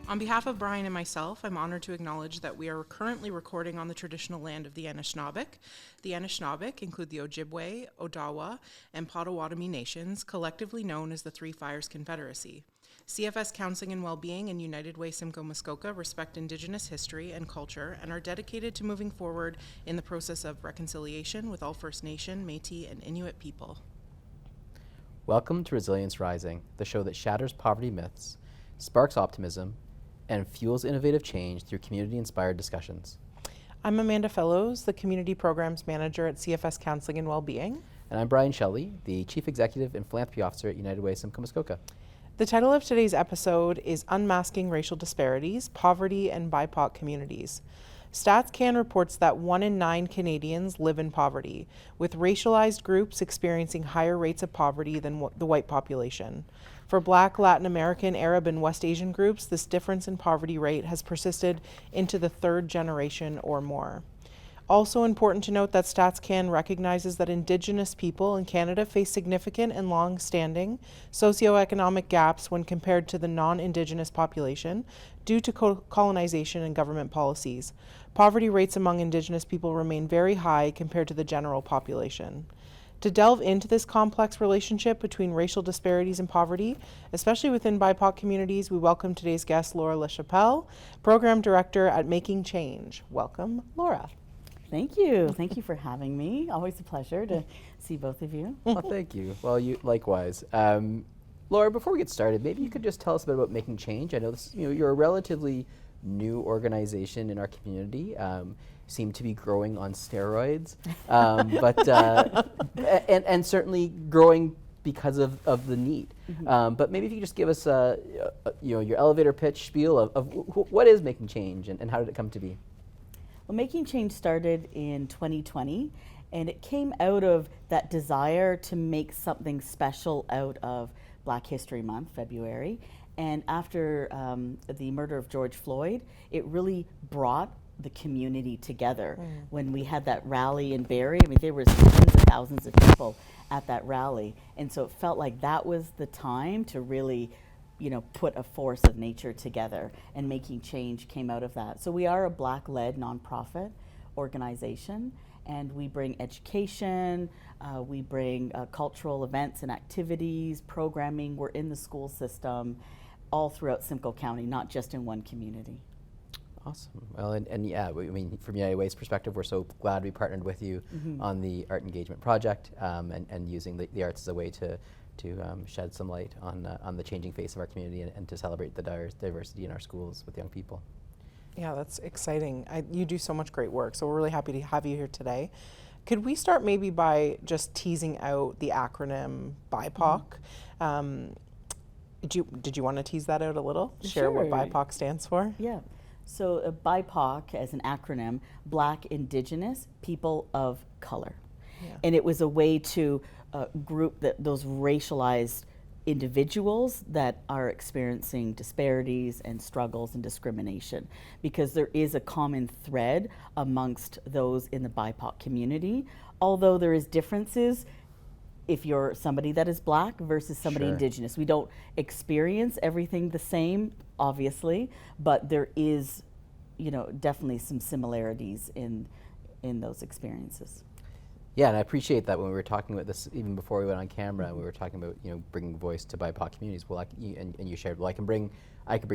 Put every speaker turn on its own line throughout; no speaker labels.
On behalf of Brian and myself, I'm honored to acknowledge that we are currently recording on the traditional land of the Anishinaabe. The Anishinaabe include the Ojibwe, Odawa, and Potawatomi nations, collectively known as the Three Fires Confederacy. CFS Counseling and Wellbeing and United Way Simcoe Muskoka respect Indigenous history and culture and are dedicated to moving forward in the process of reconciliation with all First Nation, Métis, and Inuit people.
Welcome to Resilience Rising, the show that shatters poverty myths, sparks optimism, and fuels innovative change through community-inspired discussions.
I'm Amanda Fellows, the Community Programs Manager at CFS Counseling and Wellbeing.
And I'm Brian Shelley, the Chief Executive and Philanthropy Officer at United Way Simcoe Muskoka.
The title of today's episode is Unmasking Racial Disparities, Poverty, and BIPOC Communities. StatsCan reports that 1 in 9 Canadians live in poverty, with racialized groups experiencing higher rates of poverty than the white population. For Black, Latin American, Arab, and West Asian groups, this difference in poverty rate has persisted into the third generation or more. Also important to note that StatsCan recognizes that Indigenous people in Canada face significant and long-standing socioeconomic gaps when compared to the non-Indigenous population due to colonization and government policies. Poverty rates among Indigenous people remain very high compared to the general population. To delve into this complex relationship between racial disparities and poverty, especially within BIPOC communities, we welcome today's guest, Laura LaChapelle, Program Director at Making Change. Welcome, Laura.
Thank you. Thank you for having me. Always a pleasure to see both of you.
Well, thank you. Well, you likewise. Laura, before we get started, maybe you could just tell us a bit about Making Change. I know this, you're a relatively new organization in our community. Seem to be growing on steroids, and certainly growing because of the need.
Mm-hmm.
But maybe if you could just give us your elevator pitch spiel of what is Making Change and how did it come to be?
Well, Making Change started in 2020, and it came out of that desire to make something special out of Black History Month, February. And after the murder of George Floyd, it really brought the community together. When we had that rally in Barrie, I mean, there was tens of thousands of people at that rally. And so it felt like that was the time to really, put a force of nature together, and Making Change came out of that. So we are a Black-led nonprofit organization, and we bring education, we bring cultural events and activities, programming. We're in the school system all throughout Simcoe County, not just in one community.
Awesome. Well, and yeah, I mean, from United Way's perspective, we're so glad we partnered with you on the Art Engagement Project and using the arts as a way to shed some light on the changing face of our community and to celebrate the diversity in our schools with young people.
Yeah, that's exciting. You do so much great work, so we're really happy to have you here today. Could we start maybe by just teasing out the acronym BIPOC? Did you want to tease that out a little? Share what BIPOC stands for?
Yeah. So BIPOC, as an acronym, Black, Indigenous, People of Color. Yeah. And it was a way to group those racialized individuals that are experiencing disparities and struggles and discrimination, because there is a common thread amongst those in the BIPOC community. Although there is differences if you're somebody that is Black versus somebody Indigenous. We don't experience everything the same, obviously, but there is, definitely some similarities in those experiences.
Yeah, and I appreciate that when we were talking about this, even before we went on camera, we were talking about bringing voice to BIPOC communities. Well, and you shared, well, I could bring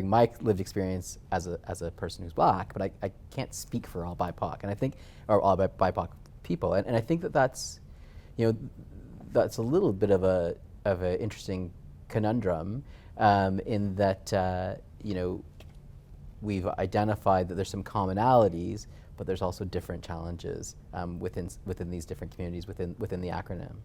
my lived experience as a person who's Black, but I can't speak for all BIPOC, and I think, or all BIPOC people, and I think that's that's a little bit of a interesting conundrum in that we've identified that there's some commonalities, but there's also different challenges within these different communities within the acronym.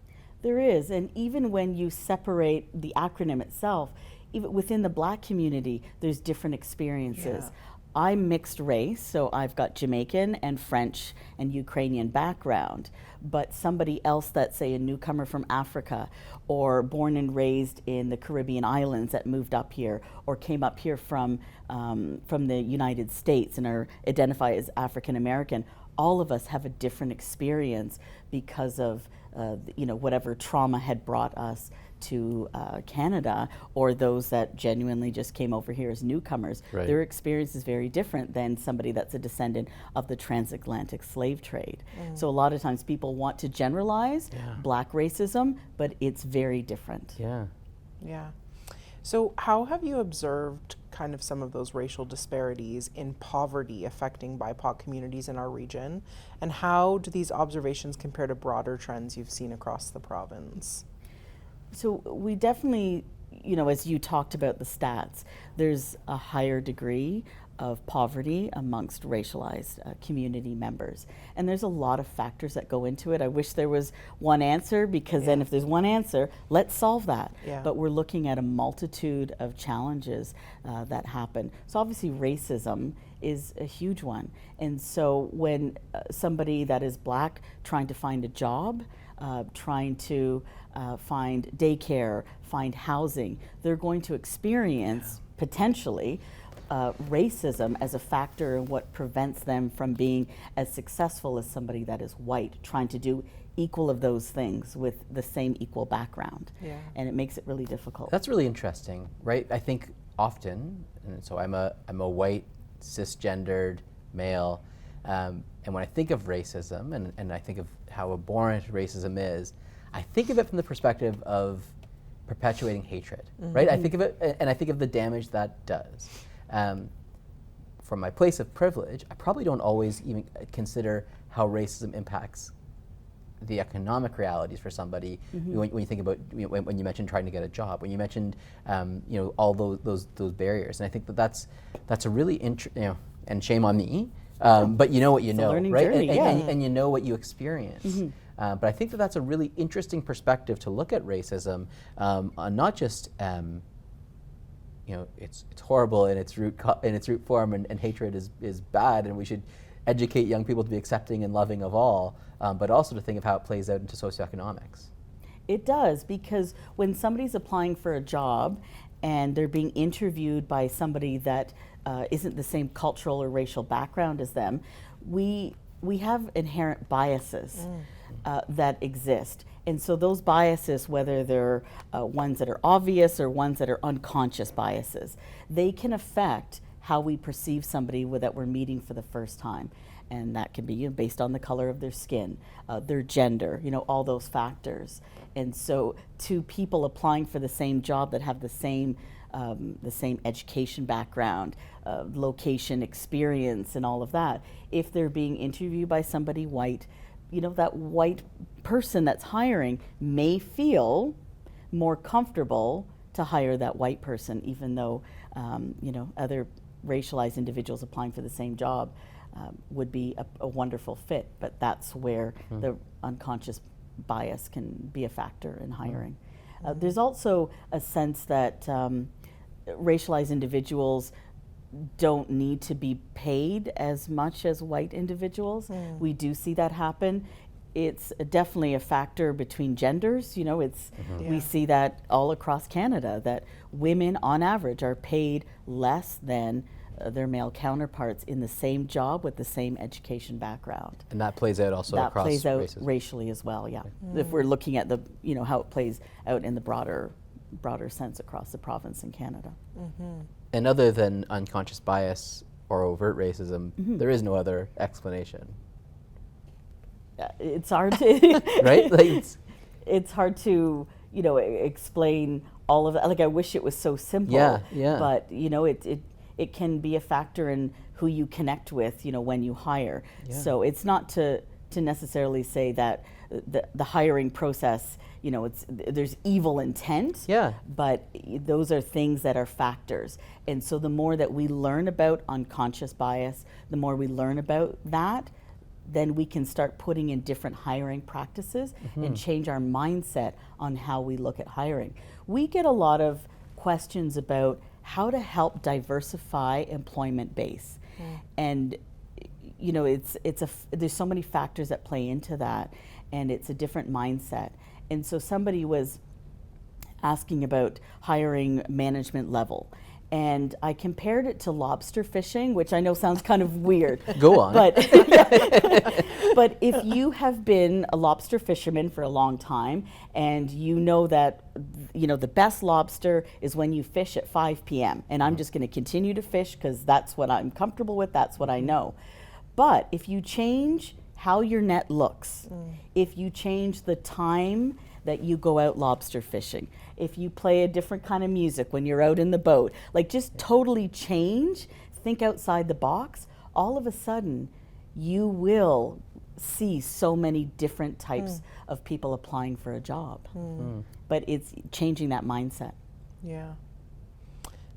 There is, and even when you separate the acronym itself, even within the Black community, there's different experiences. Yeah. I'm mixed race, so I've got Jamaican and French and Ukrainian background, but somebody else that's, say, a newcomer from Africa or born and raised in the Caribbean islands that moved up here or came up here from the United States and identify as African American, all of us have a different experience because of whatever trauma had brought us to Canada, or those that genuinely just came over here as newcomers,
Right.
their experience is very different than somebody that's a descendant of the transatlantic slave trade. So a lot of times people want to generalize
Yeah.
black racism, but it's very different.
Yeah.
Yeah. So, how have you observed kind of some of those racial disparities in poverty affecting BIPOC communities in our region? And how do these observations compare to broader trends you've seen across the province?
So we definitely, you know, as you talked about the stats, there's a higher degree of poverty amongst racialized community members. And there's a lot of factors that go into it. I wish there was one answer, because then if there's one answer, let's solve that.
Yeah.
But we're looking at a multitude of challenges that happen. So obviously racism is a huge one. And so when somebody that is black trying to find a job, trying to find daycare, find housing, they're going to experience potentially racism as a factor in what prevents them from being as successful as somebody that is white, trying to do equal of those things with the same equal background.
Yeah.
And it makes it really difficult.
That's really interesting, right? I think often, and so I'm a white, cisgendered male, and when I think of racism, and I think of how abhorrent racism is, I think of it from the perspective of perpetuating hatred, right? I think of it, and I think of the damage that does. From my place of privilege, I probably don't always even consider how racism impacts the economic realities for somebody. When you think about, when you mentioned trying to get a job, when you mentioned all those barriers, and I think that's a really and shame on me, but you know what you know,
learning
right?
journey,
And you know what you experience. But I think that's a really interesting perspective to look at racism, on not just it's horrible in its root form, and hatred is bad, and we should educate young people to be accepting and loving of all, but also to think of how it plays out into socioeconomics.
It does, because when somebody's applying for a job and they're being interviewed by somebody that isn't the same cultural or racial background as them, we have inherent biases that exist. And so those biases, whether they're ones that are obvious or ones that are unconscious biases, they can affect how we perceive somebody that we're meeting for the first time. And that can be based on the color of their skin, their gender, all those factors. And so to people applying for the same job that have the same education background, location, experience, and all of that, if they're being interviewed by somebody white, that white person that's hiring may feel more comfortable to hire that white person, even though other racialized individuals applying for the same job would be a wonderful fit. But that's where the unconscious bias can be a factor in hiring. There's also a sense that racialized individuals don't need to be paid as much as white individuals. We do see that happen. It's definitely a factor between genders. We see that all across Canada, that women on average are paid less than their male counterparts in the same job with the same education background.
And that plays out also across
That plays out
races.
racially as well, yeah. If we're looking at the, how it plays out in the broader sense across the province in Canada.
And other than unconscious bias or overt racism, there is no other explanation.
It's hard to
Right? Like
it's hard to explain all of that. Like, I wish it was so simple.
Yeah.
But it can be a factor in who you connect with, when you hire.
Yeah.
So it's not to necessarily say that the hiring process, there's evil intent.
Yeah.
But those are things that are factors. And so the more that we learn about unconscious bias, the more we learn about that, then we can start putting in different hiring practices and change our mindset on how we look at hiring. We get a lot of questions about how to help diversify employment base. And there's so many factors that play into that, and it's a different mindset. And so somebody was asking about hiring management level, And I compared it to lobster fishing, which I know sounds kind of weird.
Go on.
But, but if you have been a lobster fisherman for a long time, and you know that, you know, the best lobster is when you fish at 5 p.m. And I'm just going to continue to fish because that's what I'm comfortable with, that's what I know. But if you change how your net looks, if you change the time that you go out lobster fishing, if you play a different kind of music when you're out in the boat, like just totally change, think outside the box, all of a sudden you will see so many different types of people applying for a job. But it's changing that mindset.
Yeah.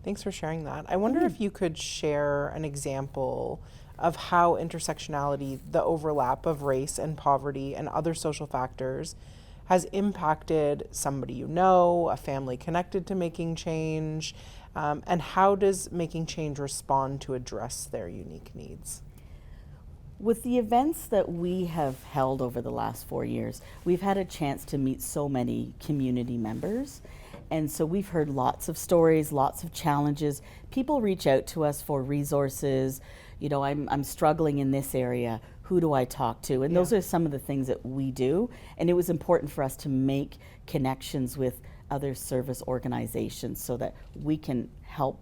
Thanks for sharing that. I wonder if you could share an example of how intersectionality, the overlap of race and poverty and other social factors, has impacted somebody you know, a family connected to making change, and how does making change respond to address their unique needs?
With the events that we have held over the last 4 years, we've had a chance to meet so many community members. And so we've heard lots of stories, lots of challenges. People reach out to us for resources. You know, I'm struggling in this area. Who do I talk to? And those are some of the things that we do. And it was important for us to make connections with other service organizations so that we can help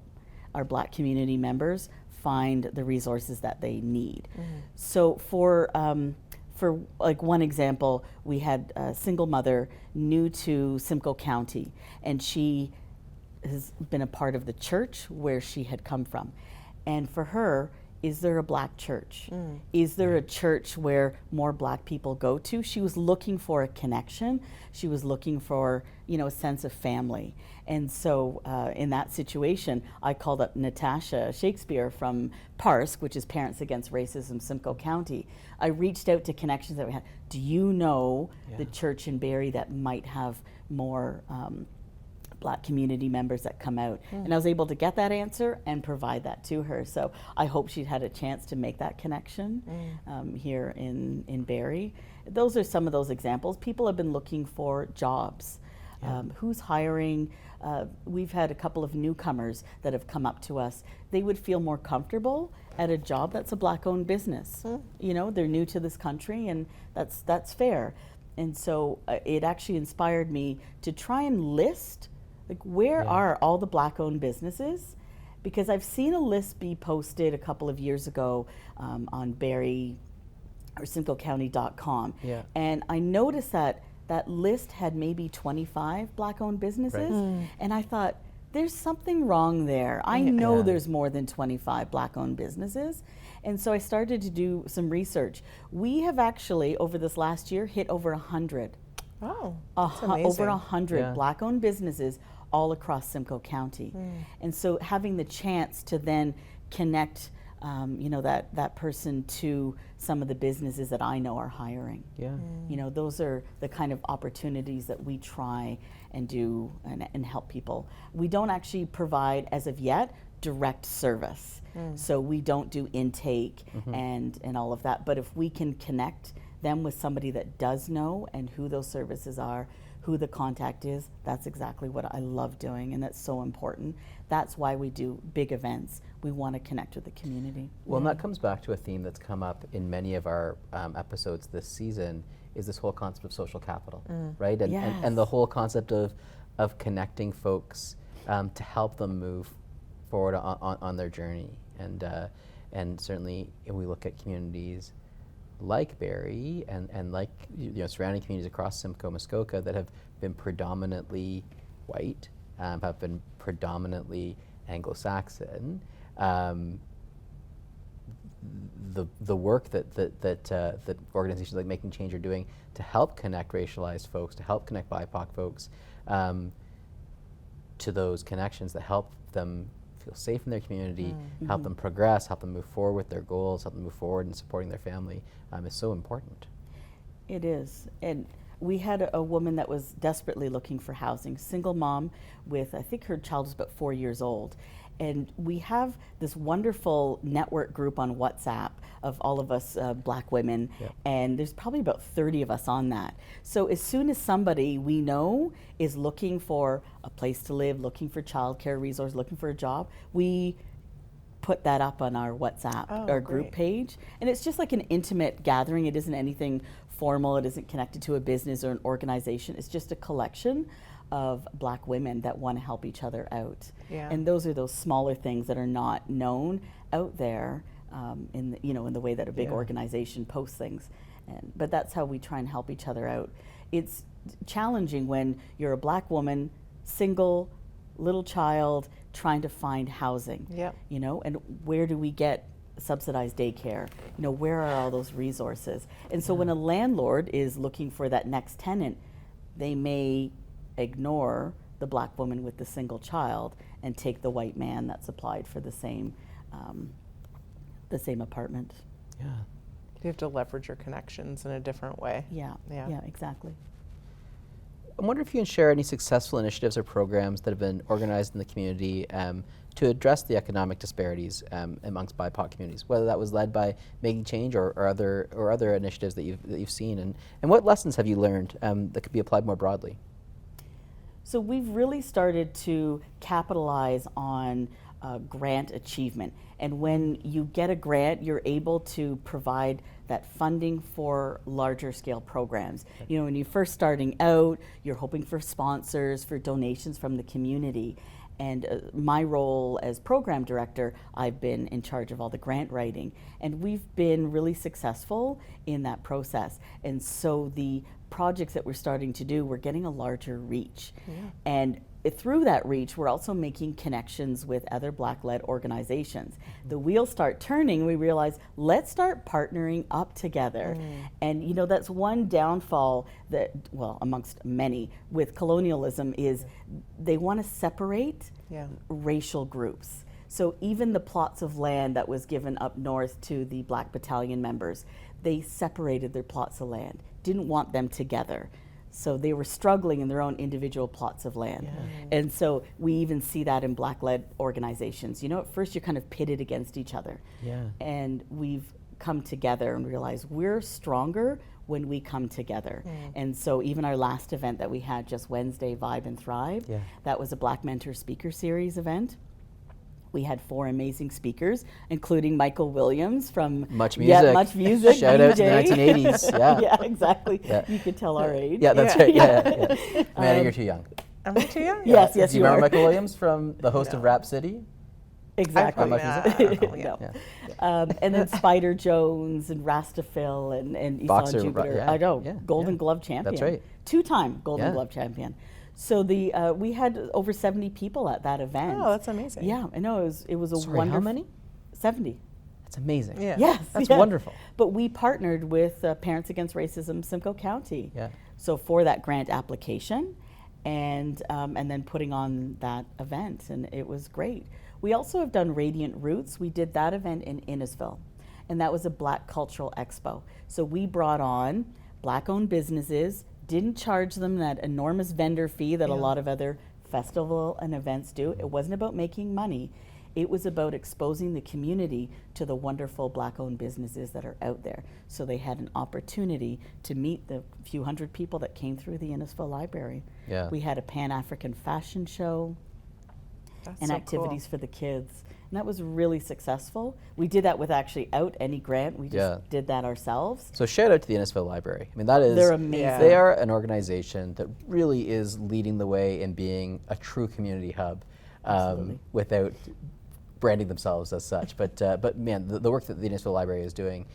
our Black community members find the resources that they need. So for like one example, we had a single mother new to Simcoe County, and she has been a part of the church where she had come from. And for her, is there a Black church? Is there a church where more Black people go to? She was looking for a connection. She was looking for, you know, a sense of family. And so in that situation, I called up Natasha Shakespeare from PARSC, which is Parents Against Racism, Simcoe County. I reached out to connections that we had. Do you know the church in Barrie that might have more Black community members that come out? And I was able to get that answer and provide that to her. So I hope she'd had a chance to make that connection here in Barrie. Those are some of those examples. People have been looking for jobs. Who's hiring? We've had a couple of newcomers that have come up to us. They would feel more comfortable at a job that's a Black-owned business. You know, they're new to this country, and that's fair. And so it actually inspired me to try and list, like, where are all the Black-owned businesses? Because I've seen a list be posted a couple of years ago on Barrie or SimcoeCounty.com. And I noticed that that list had maybe 25 Black-owned businesses. And I thought, there's something wrong there. I know there's more than 25 Black-owned businesses. And so I started to do some research. We have actually, over this last year, hit over 100.
Oh, that's amazing.
Over 100 Black-owned businesses all across Simcoe County. And so having the chance to then connect you know, that person to some of the businesses that I know are hiring. You know, those are the kind of opportunities that we try and do and help people. We don't actually provide, as of yet, direct service. So we don't do intake and all of that. But if we can connect them with somebody that does know and who those services are, who the contact is, that's exactly what I love doing, and that's so important. That's why we do big events. We want to connect with the community.
Well, and that comes back to a theme that's come up in many of our episodes this season, is this whole concept of social capital, right? And the whole concept of connecting folks to help them move forward on their journey. And certainly, if we look at communities like Barrie and like, you know, surrounding communities across Simcoe, Muskoka that have been predominantly white, have been predominantly Anglo-Saxon. The work that organizations like Making Change are doing to help connect racialized folks, to help connect BIPOC folks to those connections that help them feel safe in their community, help them progress, help them move forward with their goals, help them move forward in supporting their family is so important.
It is. And we had a woman that was desperately looking for housing, single mom with, I think her child was about 4 years old. And we have this wonderful network group on WhatsApp of all of us Black women, and there's probably about 30 of us on that. So as soon as somebody we know is looking for a place to live, looking for childcare resource, looking for a job, we put that up on our WhatsApp, our group page. And it's just like an intimate gathering. It isn't anything formal. It isn't connected to a business or an organization. It's just a collection of Black women that want to help each other out. And those are those smaller things that are not known out there in the, in the way that a big organization posts things. But that's how we try and help each other out. It's challenging when you're a Black woman, single, little child, trying to find housing. And where do we get subsidized daycare? Where are all those resources? And so when a landlord is looking for that next tenant, they may ignore the Black woman with the single child and take the white man that's applied for the same apartment.
You have to leverage your connections in a different way.
Yeah, exactly.
I wonder if you can share any successful initiatives or programs that have been organized in the community to address the economic disparities amongst BIPOC communities, whether that was led by Making Change or other initiatives that you've seen, and what lessons have you learned that could be applied more broadly?
So we've really started to capitalize on grant achievement. And when you get a grant, you're able to provide that funding for larger scale programs. When you're first starting out, you're hoping for sponsors, for donations from the community. And my role as program director, I've been in charge of all the grant writing. And we've been really successful in that process. And so the projects that we're starting to do, we're getting a larger reach. And through that reach, we're also making connections with other Black-led organizations. The wheels start turning, we realize, let's start partnering up together. And that's one downfall that, well, amongst many, with colonialism is they want to separate racial groups. So even the plots of land that was given up north to the Black Battalion members, they separated their plots of land, didn't want them together. So they were struggling in their own individual plots of land. And so we even see that in Black-led organizations. At first you're kind of pitted against each other. And we've come together and realized we're stronger when we come together. And so even our last event that we had just Wednesday, Vibe and Thrive, that was a Black Mentor Speaker Series event. We had 4 amazing speakers, including Michael Williams from
Much Music.
Much Music.
Shout out to the 1980s.
Yeah, exactly. You could tell our age.
Yeah, that's right. Man, you're too young.
Am I too young?
Yes,
Do you remember Michael Williams from the host of Rap City?
Exactly.
No.
And then Spider Jones and Rastafil and
Boxer,
Isan Jupiter. I know, Golden Glove champion.
That's right.
2-time Golden Glove champion. So we had over 70 people at that event.
Oh, that's amazing.
Yeah, I know. It was a
Sorry,
wonderful.
how many?
70.
That's amazing.
Yes.
That's wonderful.
But we partnered with Parents Against Racism Simcoe County. So for that grant application and then putting on that event, and it was great. We also have done Radiant Roots. We did that event in Innisfil, and that was a Black Cultural Expo. So we brought on Black-owned businesses, didn't charge them that enormous vendor fee that a lot of other festival and events do. It wasn't about making money. It was about exposing the community to the wonderful Black-owned businesses that are out there. So they had an opportunity to meet the few hundred people that came through the Innisfil Library. We had a Pan-African fashion show and activities for the kids. And that was really successful. We did that without any grant. We just did that ourselves.
So shout out to the Innisfil Library. I mean, that is,
they're amazing.
They are an organization that really is leading the way in being a true community hub without branding themselves as such. But man, the work that the Innisfil Library is doing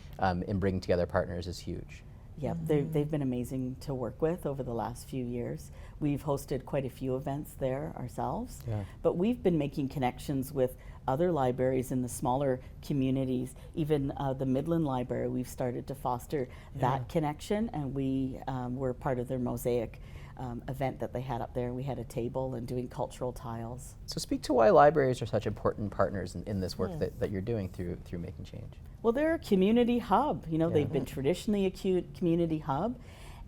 in bringing together partners is huge.
Yeah, they've been amazing to work with over the last few years. We've hosted quite a few events there ourselves, but we've been making connections with other libraries in the smaller communities. Even the Midland Library, we've started to foster that connection, and we were part of their Mosaic event that they had up there. We had a table and doing cultural tiles.
So speak to why libraries are such important partners in this work that you're doing through Making Change.
Well, they're a community hub. They've been traditionally a community hub,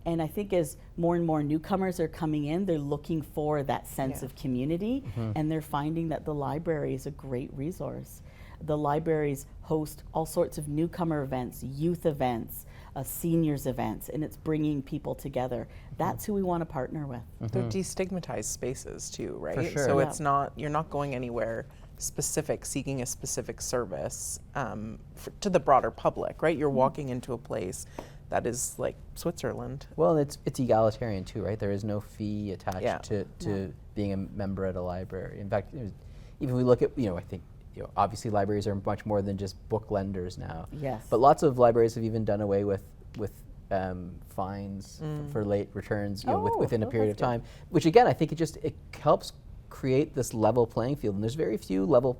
And I think as more and more newcomers are coming in, they're looking for that sense of community, and they're finding that the library is a great resource. The libraries host all sorts of newcomer events, youth events, seniors events, and it's bringing people together. That's who we want to partner with.
They're destigmatized spaces too, right?
For sure.
So
Yeah.
it's not, you're not going anywhere specific, seeking a specific service to the broader public, right? You're walking into a place that is like Switzerland.
Well, it's egalitarian too, right? There is no fee attached
Yeah.
to being a member at a library. In fact, even if we look at, I think, obviously libraries are much more than just book lenders now.
Yes.
But lots of libraries have even done away with fines for late returns, within a period of
that's good.
time. Which again, I think it helps create this level playing field. And there's very few level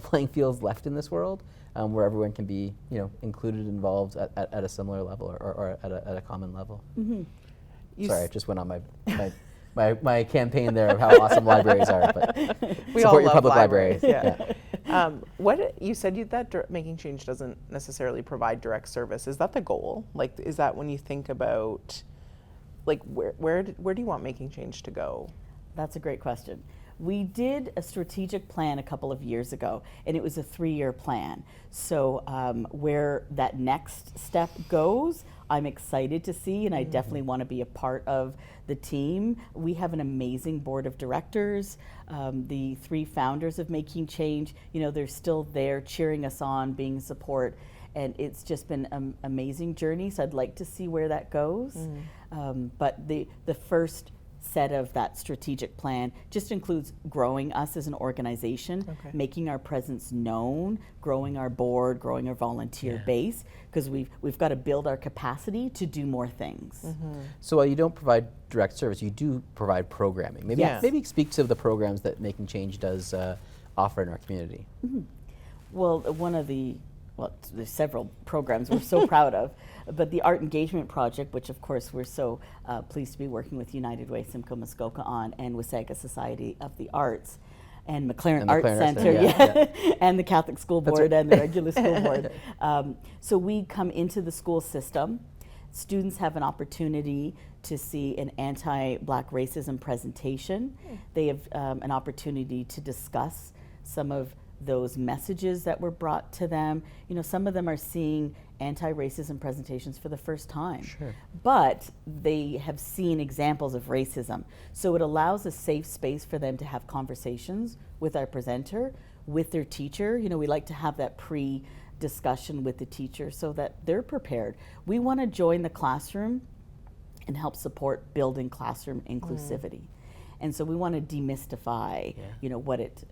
playing fields left in this world, where everyone can be, included, involved at a similar level or at a common level. Sorry, I just went on my campaign there of how awesome libraries are, but
We
support
all
your
love
public
libraries,
library.
What you said that Making Change doesn't necessarily provide direct service. Is that the goal? Like, is that when you think about, like, where do you want Making Change to go?
That's a great question. We did a strategic plan a couple of years ago, and it was a 3-year plan. So where that next step goes, I'm excited to see, and I definitely want to be a part of the team. We have an amazing board of directors. The 3 founders of Making Change, they're still there cheering us on, being support, and it's just been an amazing journey. So I'd like to see where that goes. But the first set of that strategic plan just includes growing us as an organization, making our presence known, growing our board, growing our volunteer base, because we've got to build our capacity to do more things.
So while you don't provide direct service, you do provide programming. Maybe speak to the programs that Making Change does offer in our community.
Well, there's several programs we're so proud of, but the Art Engagement Project, which of course we're so pleased to be working with United Way Simcoe Muskoka on, and Wasaga Society of the Arts, and McLaren Arts Center, and the Catholic School Board and the regular school board. So we come into the school system. Students have an opportunity to see an anti-Black racism presentation. They have an opportunity to discuss some of those messages that were brought to them. Some of them are seeing anti-racism presentations for the first time. But they have seen examples of racism. So it allows a safe space for them to have conversations with our presenter, with their teacher. We like to have that pre-discussion with the teacher so that they're prepared. We want to join the classroom and help support building classroom inclusivity. And so we want to demystify,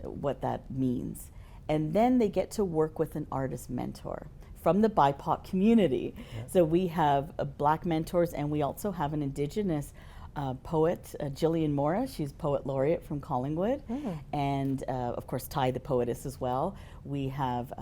what that means. And then they get to work with an artist mentor from the BIPOC community. So we have Black mentors, and we also have an Indigenous poet, Jillian Mora. She's poet laureate from Collingwood, and of course Ty the poetess as well. We have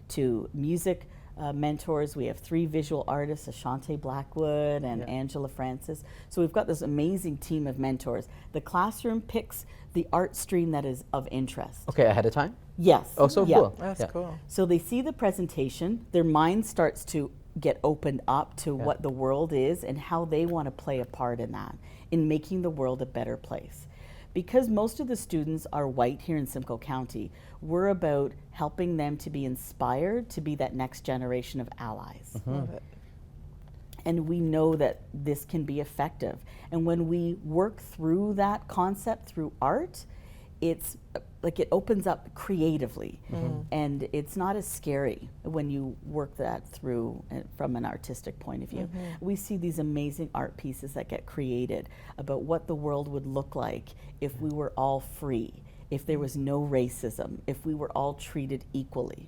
2 music mentors. We have 3 visual artists, Ashante Blackwood and Angela Francis. So we've got this amazing team of mentors. The classroom picks the art stream that is of interest.
Okay, ahead of time?
Yes.
Oh, so cool.
That's cool.
So they see the presentation, their mind starts to get opened up to what the world is and how they want to play a part in that, in making the world a better place. Because most of the students are white here in Simcoe County, we're about helping them to be inspired to be that next generation of allies.
Love it.
And we know that this can be effective. And when we work through that concept through art, it's like it opens up creatively, and it's not as scary when you work that through from an artistic point of view. We see these amazing art pieces that get created about what the world would look like if we were all free, if there was no racism, if we were all treated equally.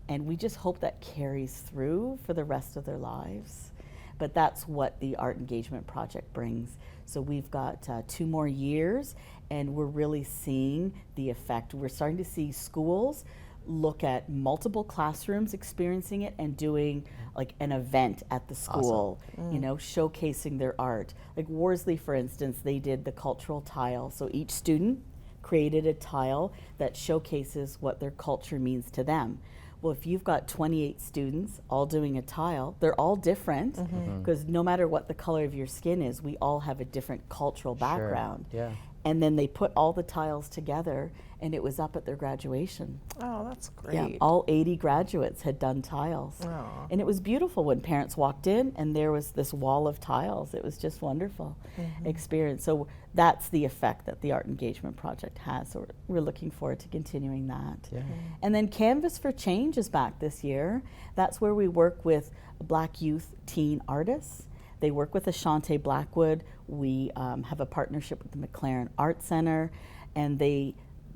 And we just hope that carries through for the rest of their lives. But that's what the Art Engagement Project brings. So we've got 2 more years, and we're really seeing the effect. We're starting to see schools look at multiple classrooms experiencing it and doing like an event at the school, showcasing their art. Like Worsley, for instance, they did the cultural tile. So each student created a tile that showcases what their culture means to them. Well, if you've got 28 students all doing a tile, they're all different because no matter what the color of your skin is, we all have a different cultural background.
Yeah.
And then they put all the tiles together, and it was up at their graduation.
Oh, that's great.
Yeah, all 80 graduates had done tiles.
Aw.
And it was beautiful when parents walked in and there was this wall of tiles. It was just wonderful experience. So that's the effect that the Art Engagement Project has. So we're looking forward to continuing that.
Yeah.
And then Canvas for Change is back this year. That's where we work with Black youth teen artists. They work with Ashante Blackwood. We have a partnership with the McLaren Art Center, and they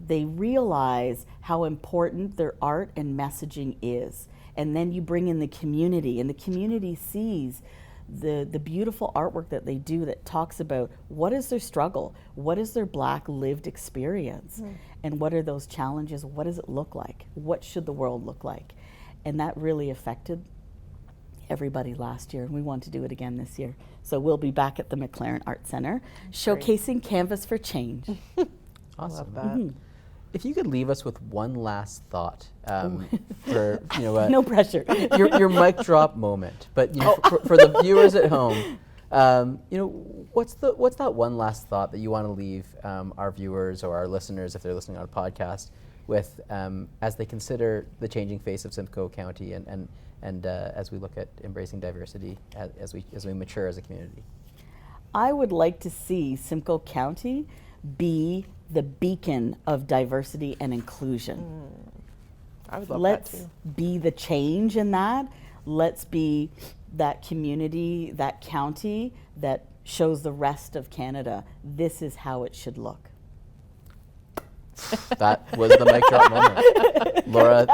realize how important their art and messaging is. And then you bring in the community, and the community sees the beautiful artwork that they do that talks about what is their struggle, what is their Black lived experience, and what are those challenges, what does it look like, what should the world look like. And that really affected everybody last year, and we want to do it again this year. So we'll be back at the McLaren Art Center showcasing Canvas for Change.
Awesome.
Love that.
If you could leave us with one last thought for
No pressure.
your mic drop moment, but for the viewers at home, what's that one last thought that you want to leave our viewers or our listeners, if they're listening on a podcast, with as they consider the changing face of Simcoe County and as we look at embracing diversity as we mature as a community?
I would like to see Simcoe County be the beacon of diversity and inclusion.
I would love
Let's
that too.
be the change in that. Let's be that community, that county that shows the rest of Canada this is how it should look.
That was the mic drop moment. Laura,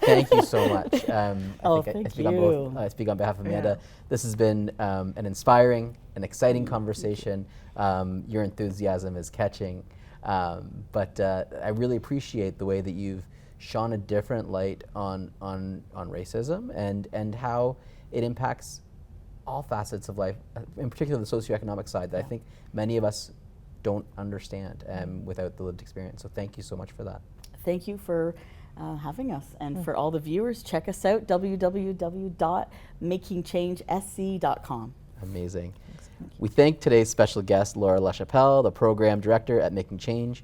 thank you so much.
Thank you.
I speak on behalf of Amanda. This has been an inspiring and exciting conversation. Your enthusiasm is catching. But I really appreciate the way that you've shone a different light on racism and how it impacts all facets of life, in particular the socioeconomic side that I think many of us don't understand without the lived experience. So thank you so much for that.
Thank you for having us. And for all the viewers, check us out, www.makingchangesc.com.
Amazing. We thank today's special guest, Laura LaChapelle, the Program Director at Making Change.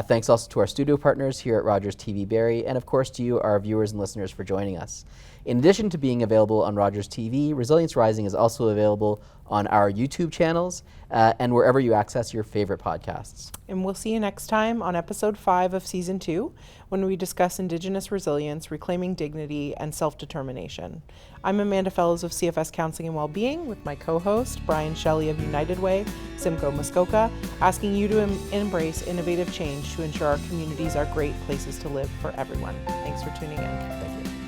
Thanks also to our studio partners here at Rogers TV Barrie, and of course to you, our viewers and listeners, for joining us. In addition to being available on Rogers TV, Resilience Rising is also available on our YouTube channels and wherever you access your favorite podcasts.
And we'll see you next time on episode 5 of season 2, when we discuss Indigenous resilience, reclaiming dignity, and self-determination. I'm Amanda Fellows of CFS Counseling and Wellbeing with my co-host, Brian Shelley of United Way, Simcoe Muskoka, asking you to embrace innovative change to ensure our communities are great places to live for everyone. Thanks for tuning in.
Thank you.